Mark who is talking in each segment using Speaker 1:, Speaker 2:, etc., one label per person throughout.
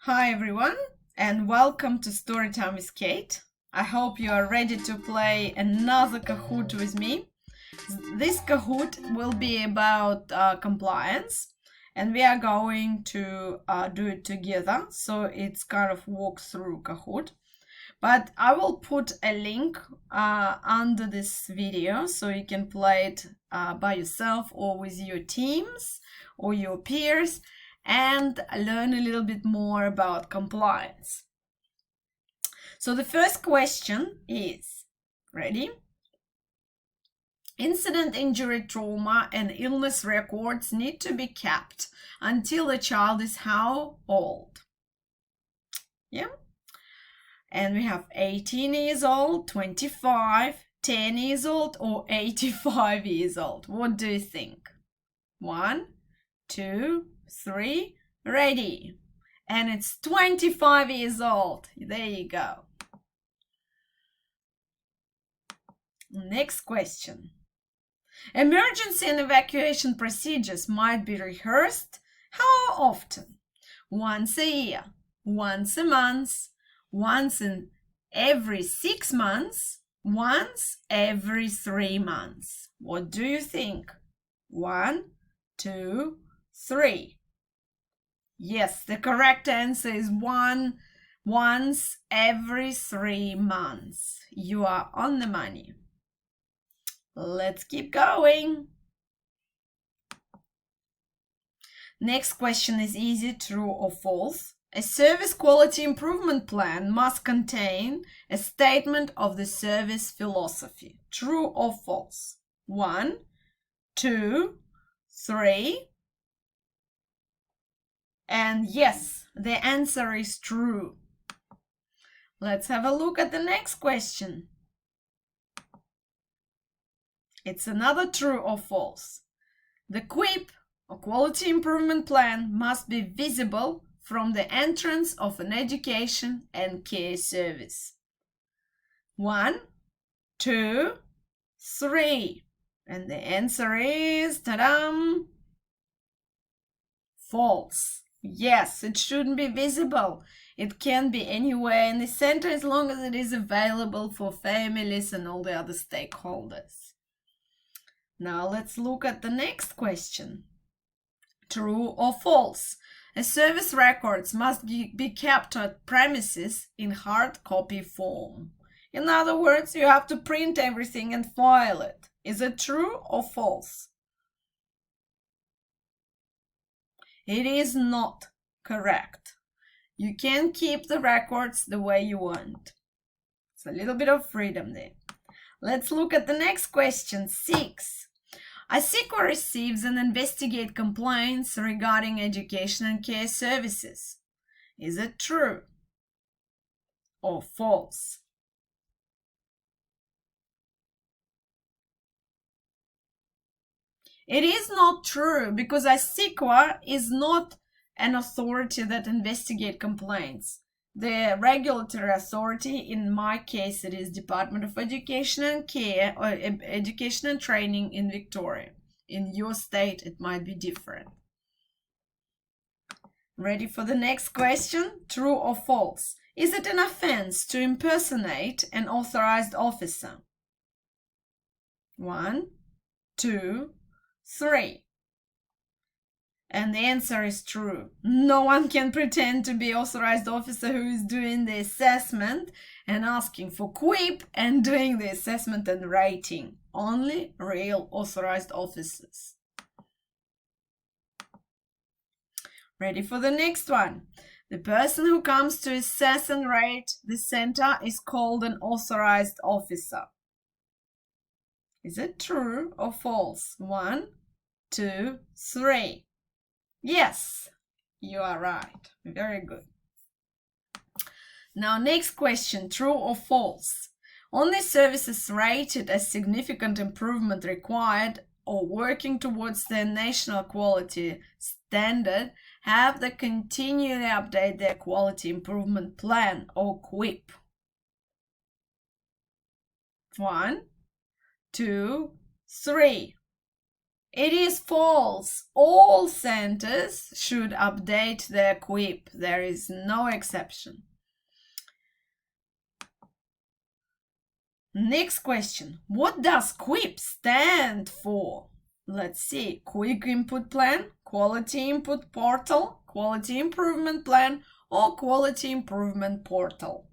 Speaker 1: Hi everyone, and welcome to Storytime with Kate. I hope you are ready to play another Kahoot with me. This Kahoot will be about compliance, and we are going to do it together, so it's kind of walk-through Kahoot. But I will put a link under this video so you can play it by yourself or with your teams or your peers and learn a little bit more about compliance. So the first question is, ready? Incident, injury, trauma, and illness records need to be kept until the child is how old? Yeah. And we have 18 years old, 25, 10 years old, or 85 years old. What do you think? 1, 2, 3, ready. And it's 25 years old. There you go. Next question. Emergency and evacuation procedures might be rehearsed how often? Once a year, once a month, once in every 6 months, once every 3 months. What do you think? 1, 2, 3. Yes, the correct answer is once every 3 months. You are on the money. Let's keep going. Next question is easy, true or false. A service quality improvement plan must contain a statement of the service philosophy. True or false? 1, 2, 3. And yes, the answer is true. Let's have a look at the next question. It's another true or false. The QIP, or quality improvement plan, must be visible from the entrance of an education and care service. 1, 2, 3. And the answer is, ta-da, false. Yes, it shouldn't be visible. It can be anywhere in the center as long as it is available for families and all the other stakeholders. Now let's look at the next question. True or false? A service records must be kept at premises in hard copy form. In other words, you have to print everything and file it. Is it true or false? It is not correct. You can keep the records the way you want. It's a little bit of freedom there. Let's look at the next question, 6. ASICO receives and investigates complaints regarding education and care services. Is it true or false? It is not true because ASICO is not an authority that investigates complaints. The regulatory authority, in my case, it is Department of Education and Care or Education and Training in Victoria. In your state, it might be different. Ready for the next question? True or false? Is it an offense to impersonate an authorized officer? 1, 2, 3. And the answer is true. No one can pretend to be authorized officer who is doing the assessment and asking for QIP and doing the assessment and rating. Only real authorized officers. Ready for the next one. The person who comes to assess and rate the center is called an authorized officer. Is it true or false? 1, 2, 3. Yes, you are right. Very good. Now, next question, true or false? Only services rated as significant improvement required or working towards the national quality standard have to continually update their quality improvement plan or QIP. 1, 2, 3. It is false. All centers should update their QUIP. There is no exception. Next question. What does QUIP stand for? Let's see. Quick Input Plan, Quality Input Portal, Quality Improvement Plan, or Quality Improvement Portal?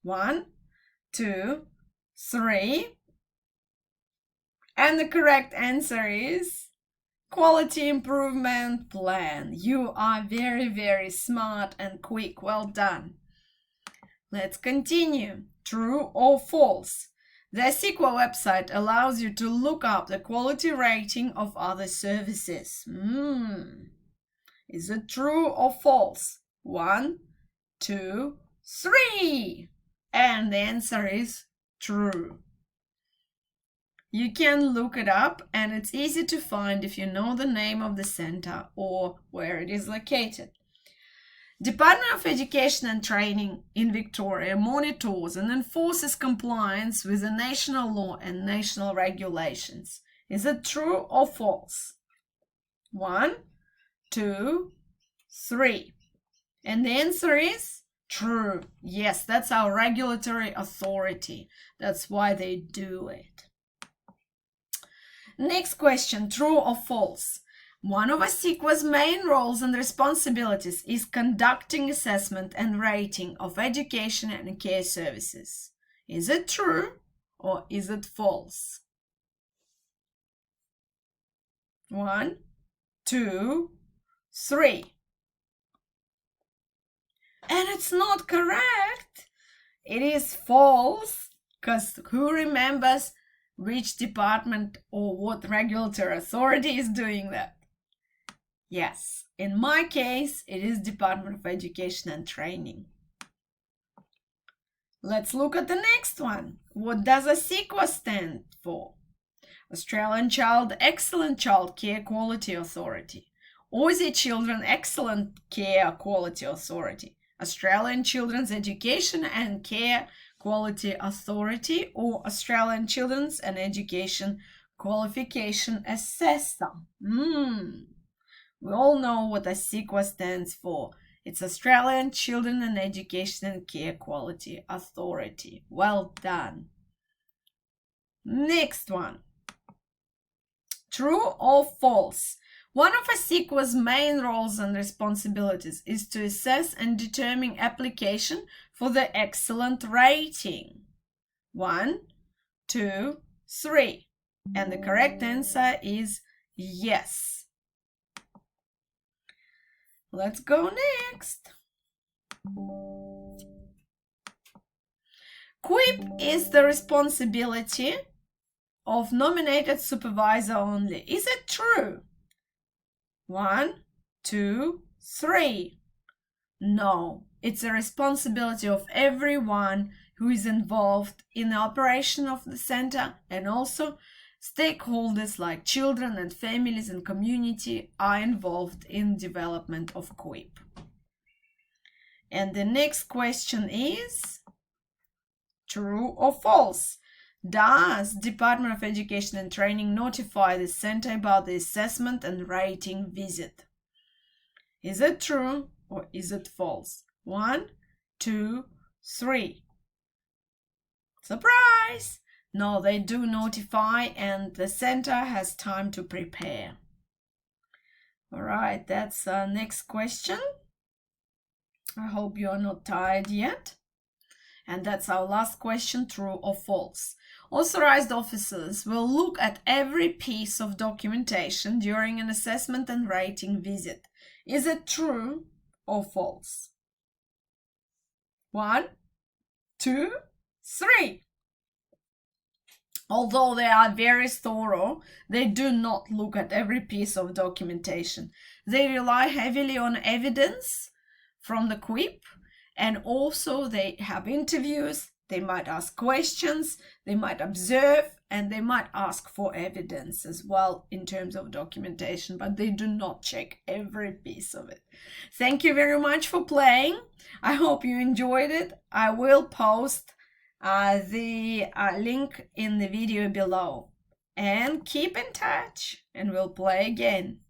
Speaker 1: 1, 2, 3. And the correct answer is Quality Improvement Plan. You are very, very smart and quick. Well done. Let's continue. True or false? The Sequa website allows you to look up the quality rating of other services. Is it true or false? 1, 2, 3. And the answer is true. You can look it up, and it's easy to find if you know the name of the center or where it is located. Department of Education and Training in Victoria monitors and enforces compliance with the national law and national regulations. Is it true or false? 1, 2, 3. And the answer is true. Yes, that's our regulatory authority. That's why they do it. Next question, true or false? One of Sequa's main roles and responsibilities is conducting assessment and rating of education and care services. Is it true or is it false? 1, 2, 3. And it's not correct. It is false, because who remembers which department or what regulatory authority is doing that? Yes, in my case, it is Department of Education and Training. Let's look at the next one. What does ASIQA stand for? Australian Child Excellent Child Care Quality Authority. Aussie Children Excellent Care Quality Authority. Australian Children's Education and Care Quality Authority, or Australian Children's and Education Qualification Assessor. We all know what ASIQA stands for. It's Australian Children and Education and Care Quality Authority. Well done. Next one. True or false? One of ASIQA's main roles and responsibilities is to assess and determine application for the excellent rating. 1, 2, 3. And the correct answer is yes. Let's go next. QUIP is the responsibility of nominated supervisor only. Is it true? 1, 2, 3. No, it's a responsibility of everyone who is involved in the operation of the center, and also stakeholders like children and families and community are involved in development of QUIP. And the next question is true or false? Does Department of Education and Training notify the center about the assessment and rating visit? Is it true or is it false? 1, 2, 3. Surprise! No, they do notify, and the center has time to prepare. All right, that's our next question. I hope you are not tired yet. And that's our last question, true or false. Authorized officers will look at every piece of documentation during an assessment and rating visit. Is it true or false? 1, 2, 3. Although they are very thorough, they do not look at every piece of documentation. They rely heavily on evidence from the QUIP, and also they have interviews, they might ask questions, they might observe, and they might ask for evidence as well in terms of documentation, but they do not check every piece of it. Thank you very much for playing. I hope you enjoyed it. I will post the link in the video below. and keep in touch, and we'll play again.